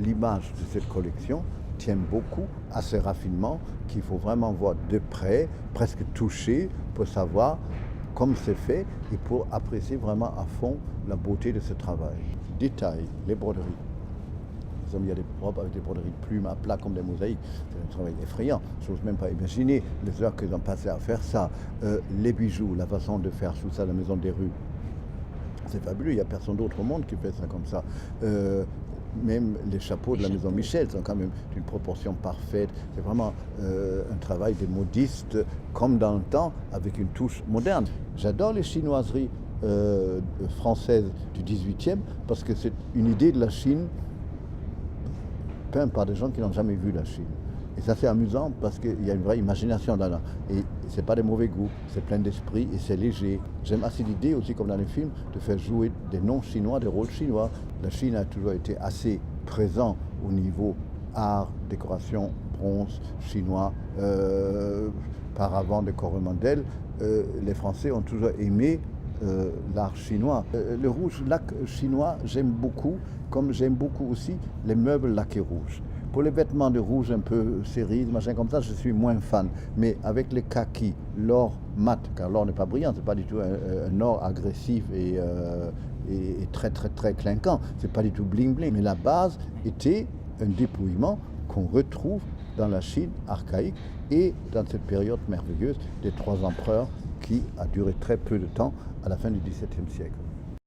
l'image de cette collection tient beaucoup à ce raffinement qu'il faut vraiment voir de près, presque toucher, pour savoir comme c'est fait et pour apprécier vraiment à fond la beauté de ce travail. Détail, les broderies. Il y a des robes avec des broderies de plumes à plat comme des mosaïques. C'est un travail effrayant. Je n'ose même pas imaginer les heures qu'ils ont passées à faire ça. Les bijoux, la façon de faire tout ça à la Maison des Rues. C'est fabuleux, il n'y a personne d'autre au monde qui fait ça comme ça. Même les chapeaux de la Maison Michel sont quand même d'une proportion parfaite. C'est vraiment un travail des modistes comme dans le temps avec une touche moderne. J'adore les chinoiseries françaises du 18e parce que c'est une idée de la Chine peint par des gens qui n'ont jamais vu la Chine. Et ça c'est amusant parce qu'il y a une vraie imagination là-dedans. Et c'est pas de mauvais goût, c'est plein d'esprit et c'est léger. J'aime assez l'idée aussi, comme dans les films, de faire jouer des noms chinois, des rôles chinois. La Chine a toujours été assez présent au niveau art, décoration, bronze, chinois. Par avant de Coromandel, les Français ont toujours aimé l'art chinois. Le rouge lac chinois, j'aime beaucoup, comme j'aime beaucoup aussi les meubles laqués rouges. Pour les vêtements de rouge un peu cerises, machin comme ça, je suis moins fan. Mais avec les kakis, l'or mat, car l'or n'est pas brillant, c'est pas du tout un or agressif et très très très clinquant. C'est pas du tout bling bling. Mais la base était un dépouillement qu'on retrouve dans la Chine archaïque et dans cette période merveilleuse des 3 empereurs qui a duré très peu de temps à la fin du XVIIe siècle.